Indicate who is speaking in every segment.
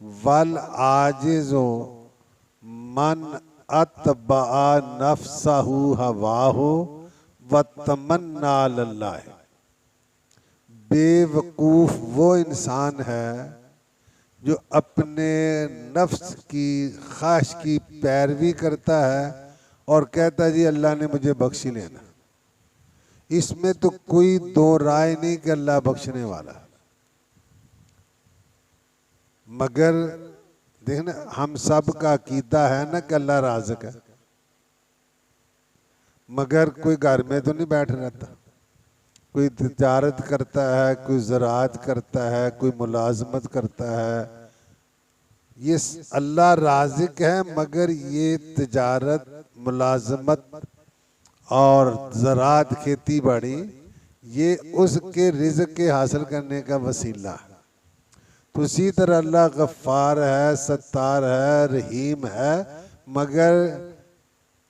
Speaker 1: वल आजिज़ो मन अतबा नफ्सहु हवाहु व तमन्ना अल्लाह। बेवकूफ़ वो इंसान है जो अपने नफ्स की ख्वाहिश की पैरवी करता है और कहता है जी अल्लाह ने मुझे बख्श ही लेना। इसमें तो कोई दो राय नहीं कि अल्लाह बख्शने वाला है। मगर देखना हम सब का अकीदा है ना कि अल्लाह राज़िक है, मगर कोई घर में तो नहीं बैठ रहता। कोई तिजारत करता है, कोई ज़राअत करता है, कोई मुलाजमत करता है। ये अल्लाह राज़िक है, मगर ये तिजारत, मुलाजमत और ज़राअत, खेती बाड़ी, ये उसके रिज़्क़ के हासिल करने का वसीला है। तो इसी तरह अल्लाह गफ़ार है, सत्तार है, रहीम है, मगर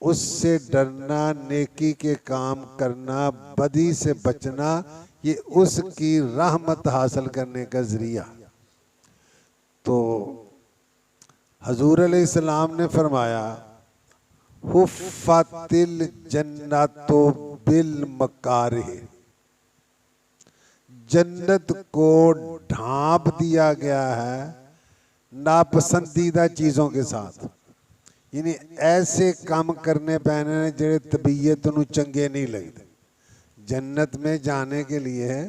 Speaker 1: उससे डरना, नेकी के काम करना, बदी से बचना, ये उसकी रहमत हासिल करने का ज़रिया। तो हजूर अलैहिस्सलाम ने फरमाया हुफ़्फ़तिल जन्नतो बिल मकारिह, जन्नत को ढांप दिया गया है नापसंदीदा चीज़ों के साथ। यानी ऐसे काम करने पैने जेड़े तबीयत नूं चंगे नहीं लगते। जन्नत में जाने के लिए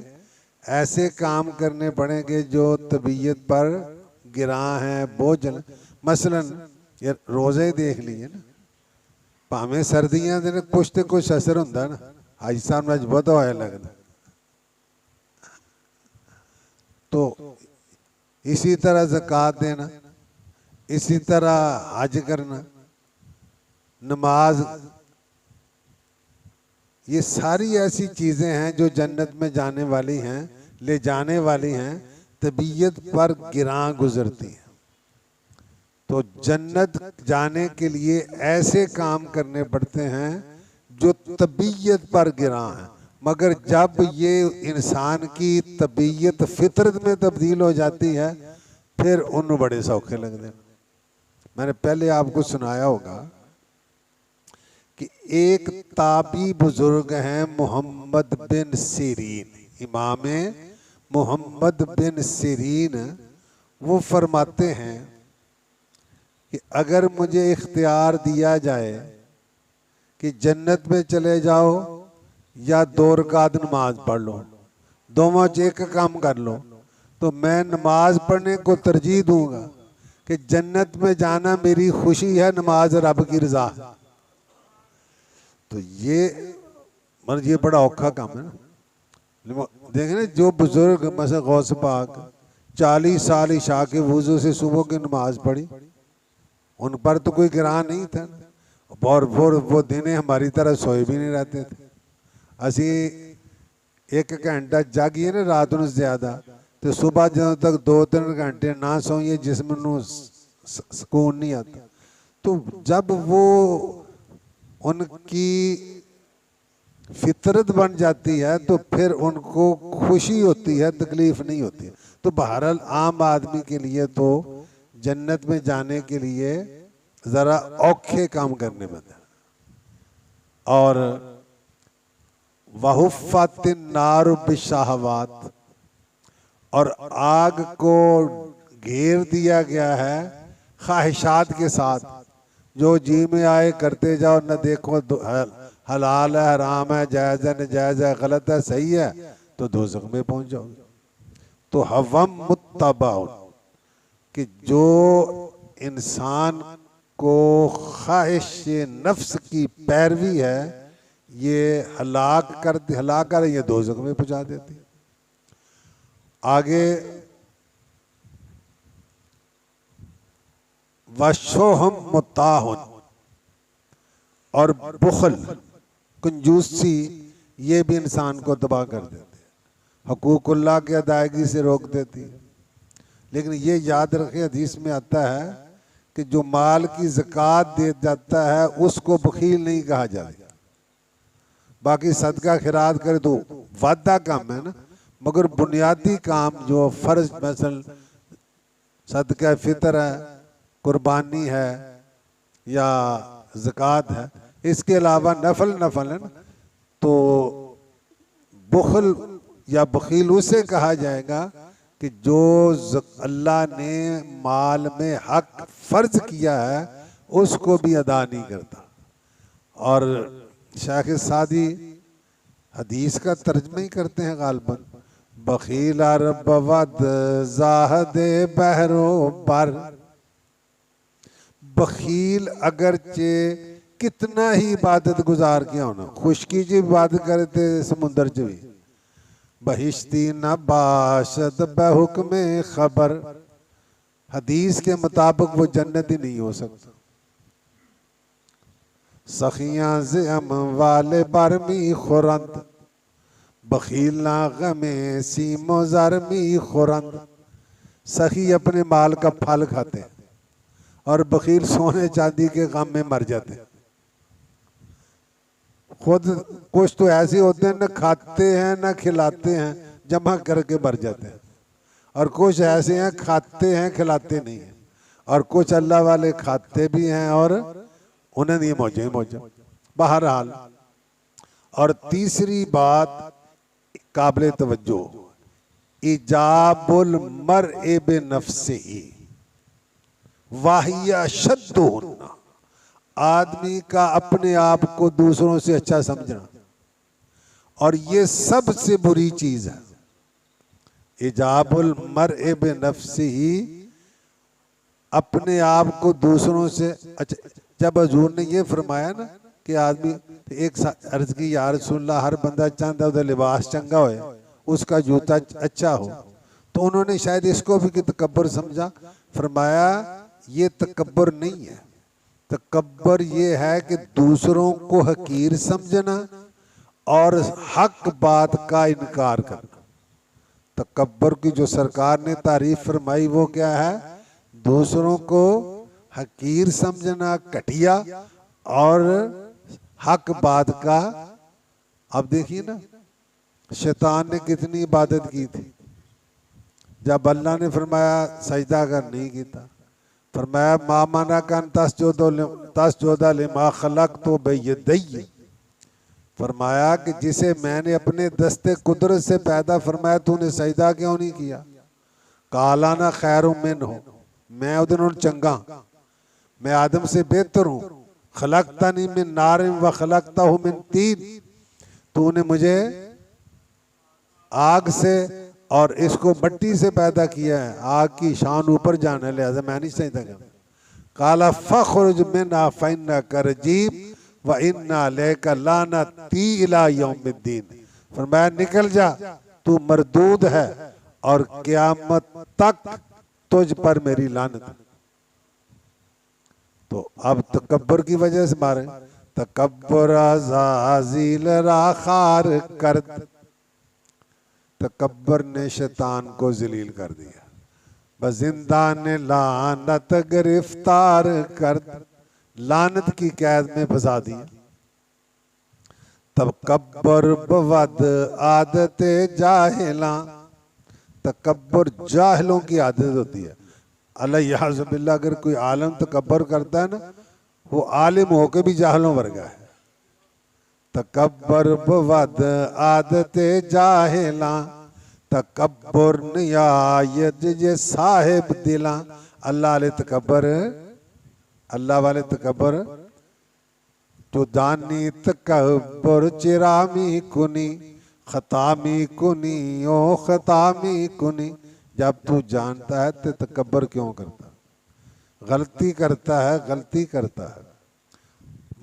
Speaker 1: ऐसे काम करने पड़ेंगे जो तबीयत पर गिरा हैं, बोझ। मसलन ये रोज़े देख लिए ना, भावें सर्दियां दे कुछ तो कुछ असर हुंदा ना। हाजी साहब ने अज बहुत होया लगता। तो इसी तरह ज़कात देना, इसी तरह हज करना, नमाज, ये सारी ऐसी चीज़ें हैं जो जन्नत में जाने वाली हैं, ले जाने वाली हैं, तबीयत पर गिरां गुजरती हैं। तो जन्नत जाने के लिए ऐसे काम करने पड़ते हैं जो तबीयत पर गिरां हैं। मगर जब ये इंसान की तबीयत फितरत में तब्दील हो जाती है, फिर उन्हें बड़े सौखे लगते हैं। मैंने पहले आपको सुनाया होगा कि एक ताबी बुजुर्ग हैं मोहम्मद बिन सिरीन, इमाम मोहम्मद बिन सिरीन। वो फरमाते हैं कि अगर मुझे इख्तियार दिया जाए कि जन्नत में चले जाओ या 2 रकात नमाज पढ़ लो, दोनों च एक काम कर लो, तो मैं नमाज पढ़ने को तरजीह दूंगा कि जन्नत में जाना मेरी खुशी है, नमाज रब की रजा। तो ये मतलब ये बड़ा औखा काम है ना। देखें ना, जो बुजुर्ग मसलन गौस पाक 40 साल इशा के वुज़ू से सुबह की नमाज पढ़ी, उन पर तो कोई गिरान नहीं था। और वो दिने हमारी तरह सोए भी नहीं रहते थे। असी 1 घंटा जागिए ना रात में ज़्यादा, तो सुबह जब तक 2-3 घंटे ना सोइए जिस्म नूं सुकून नहीं आता। तो जब वो उनकी फितरत बन जाती है तो फिर उनको खुशी होती है, तकलीफ नहीं होती। तो बहरहाल आम आदमी के लिए तो जन्नत में जाने के लिए ज़रा औखे काम करने पड़ते हैं। और वहुफ़्फ़तिन नारु बिशहवात, और आग को घेर दिया गया है ख्वाहिशात के साथ। जो जी में आए करते जाओ, न देखो हलाल है, हराम है, जायज़ है, नाजायज़ है, गलत है, सही है, तो दोज़ख में पहुंच जाओगे। तो हवम मुत्तबा, कि जो इंसान को ख्वाहिश नफ्स की पैरवी है, ये हलाक कर ये दोज़ख में पहुंचा देती है। आगे वशोहम मुताहुन, और बुखल, कंजूसी, ये भी इंसान को तबाह कर देते हैं, हकूकुल्लाह की अदायगी से रोक देती है। लेकिन ये याद रखें, हदीस में आता है कि जो माल की ज़कात दे जाता है उसको बखील नहीं कहा जाता। बाकी सदका खिरात करे तो वादा काम है ना, मगर बुनियादी काम जो फ़र्ज, मसलन सदका फितर है, कुर्बानी है या ज़कात है। इसके अलावा नफल है ना, तो बुखल या बखील उसे कहा जाएगा कि जो अल्लाह ने माल में हक फर्ज किया है उसको भी अदा नहीं करता। और शेख सादी हदीस का तर्जमा ही करते हैं गालबन, बखील अरबवद जाहदे बहरो बर। बखील अगरचे कितना ही इबादत गुजार किया होना, खुशकी जी इबादत करे थे समुंदर च भी, बहिश्ती न बाशद बहुक्म खबर, हदीस के मुताबिक वो जन्नत ही नहीं हो सकता। सखियां ज़िम वाले बरमी खुरंद, बखील ना गमे सीमो ज़रमी खुरंद। सखी अपने माल का फल खाते हैं और बखील सोने चांदी के गम में मर जाते हैं। खुद कुछ तो ऐसे होते हैं, न खाते हैं न खिलाते हैं, जमा करके मर जाते हैं। और कुछ ऐसे हैं खाते हैं खिलाते नहीं हैं। और कुछ अल्लाह वाले खाते भी हैं और उन्हें नहीं मौजे मौजे। बहरहाल, और तीसरी बात काबिल तवज्जो, इजाबुल मरए बिनफ्सिही वाहिया शद्दुहुन्ना, आदमी का अपने आप को दूसरों से अच्छा समझना, और ये सबसे बुरी चीज है। इजाबुल मरए बिनफ्सिही, अपने आप को दूसरों से अच्छा। जब हजूर ने ये फरमाया ना कि आदमी एक अर्ज की, या रसूलल्लाह, हर बंदा चाहता है लिबास चंगा होए, उसका जूता अच्छा हो, तो उन्होंने शायद इसको भी कि तकब्बर समझा। फरमाया ये तकब्बर नहीं है, तकब्बर ये है कि दूसरों को हकीर समझना और हक बात का इनकार करना। तकब्बर की जो सरकार ने तारीफ फरमाई वो क्या है? दूसरों को हकीर समझना, घटिया, और हक बात का। अब देखिए ना, शैतान ने कितनी इबादत की थी। जब अल्लाह ने फरमाया सजदा कर, नहीं किया। फरमाया मा माना कन तस्जुदा लिमा खलक़तु बियदैया, फरमाया कि जिसे मैंने अपने दस्ते कुदरत से पैदा फरमाया तूने सजदा क्यों नहीं किया? काला ना खैरुम मिन्हु, मैं उहदे नाल चंगा, मैं आदम से बेहतर हूँ। खलक़तनी मिन नारिन व खलक़तहु मिन तीन, तूने मुझे आग से और इसको मिट्टी से पैदा किया है, आग की शान ऊपर जाना है, लिहाजा मैं नहीं सजदा कर। काला फखरुज मिन्हा फइन्नका रजीम व इन्ना अलैका लानती इला यौमिद्दीन, फरमाया निकल जा, तू मरदूद है और क़यामत तक तुझ पर मेरी लानत। तो अब तकब्बर की वजह से मारे, तकब्बर अज़ाज़ील राखार कर, तकब्बर ने शैतान को जलील कर दिया, बजिंदान लानत गिरफ्तार कर, लानत की कैद में फंसा दिया। तकब्बर बवद आदत जाहिला, तकब्बर जाहिलों की आदत होती है। अल्लाह, अगर कोई आलम तकब्बर करता है ना, वो आलिम होके भी जाहिलों वर्गा है। तकब्बर बवद आदत जाहिला, तकब्बर नियायत जे साहिब दिला। अल्लाह वाले तकब्बर, अल्लाह वाले तकब्बर तो दानी तकब्बर चिरामी कुनी खतामी कुनी ओ खतामी कुनी। जब तू जानता है तो तकब्बर क्यों करता? गलती करता है, गलती करता है।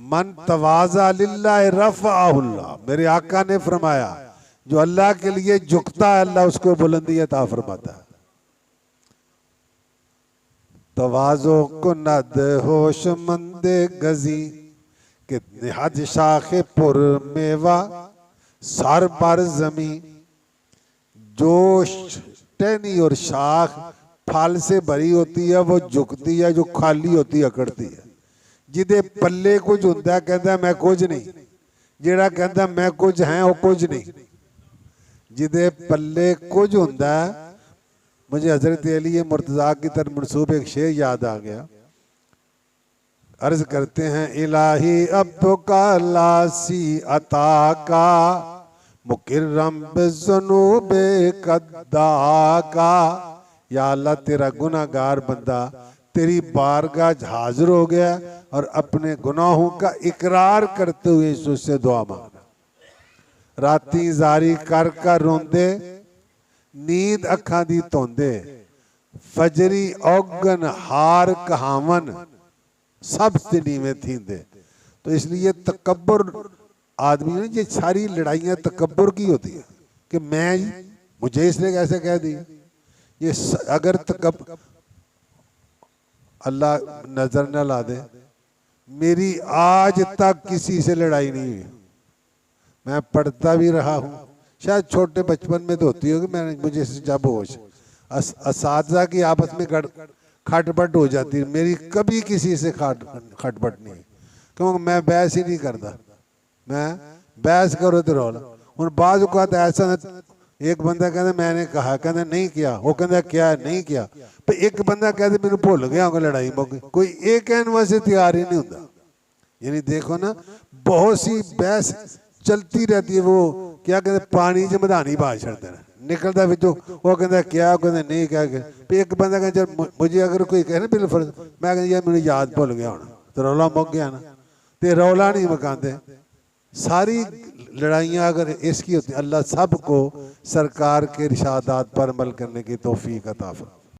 Speaker 1: मन तवाज़ा लिल्लाह रफ़अहुल्लाह, मेरे आका ने फरमाया जो अल्लाह के लिए झुकता है अल्लाह उसको बुलंदी अता फरमाता है। तवाज़ो कुनद होश मंदे गजी, कितने हज शाखे पुर मेवा सर पर जमी। जो टहनी और शाख फल से भरी होती है वो झुकती है, जो खाली होती है अकड़ती है। जिदे पल्ले कुछ हुंदा कहता मैं कुछ नहीं, जेड़ा कहता मैं कुछ है वो कुछ नहीं। जिदे पल्ले कुछ हुंदा मुझे हज़रत अली मुर्तज़ा की तरफ मनसूब एक शेर याद आ गया। अर्ज करते हैं, इलाही अब्दुका लासी अता का मुकिर्रम बिज़ुनूबे कद्दा का। या अल्लाह तेरा गुनाहगार बंदा तेरी बारगाह हाजिर हो गया और अपने गुनाहों का इकरार करते हुए उससे दुआ मांगा। राती जारी कर कर रोंदे नींद अखा दी धोंदे फजरी औगन हार कहावन सब से नीवे थींदे। तो इसलिए तकब्बुर आदमी ने, ये सारी लड़ाइयाँ तकब्बुर की होती है कि मैं, मुझे इसने कैसे कह दी। ये अगर तकब्बुर, अल्लाह नजर न ला दे, मेरी आज तक किसी से लड़ाई नहीं हुई। मैं पढ़ता भी रहा हूँ, शायद छोटे बचपन में तो होती होगी, मैंने मुझे जब होश असातिज़ा की आपस में खटपट हो जाती है, मेरी कभी किसी से खटपट नहीं, क्योंकि मैं बहस ही नहीं करता। मैं बहस करो तो रौला। और बाद ऐसा एक बंदा कहता मैंने कहा, कहता नहीं किया, वो कहता क्या नहीं किया, पर एक बंदा कहते मैंने भूल गया, लड़ाई मुक गई। कोई एक कहने वास्ते तैयार ही नहीं होता। यानी देखो ना, बहुत सी बहस चलती रहती है। वो क्या कहते पानी च मधानी पा छड़ते हैं, निकलता बिचो वो कहता क्या, कहते नहीं क्या। एक बंदा कहता चल मुझे अगर कोई कहे ना बिलफर्ज, मैं कहता यार मैंने याद भूल गया होना, तो रौला मुक गया ना। तो रौला नहीं मकाते। सारी लड़ाइयाँ अगर इसकी होती, अल्लाह सबको सरकार के इरशादात पर अमल करने की तौफीक अता फरमाए।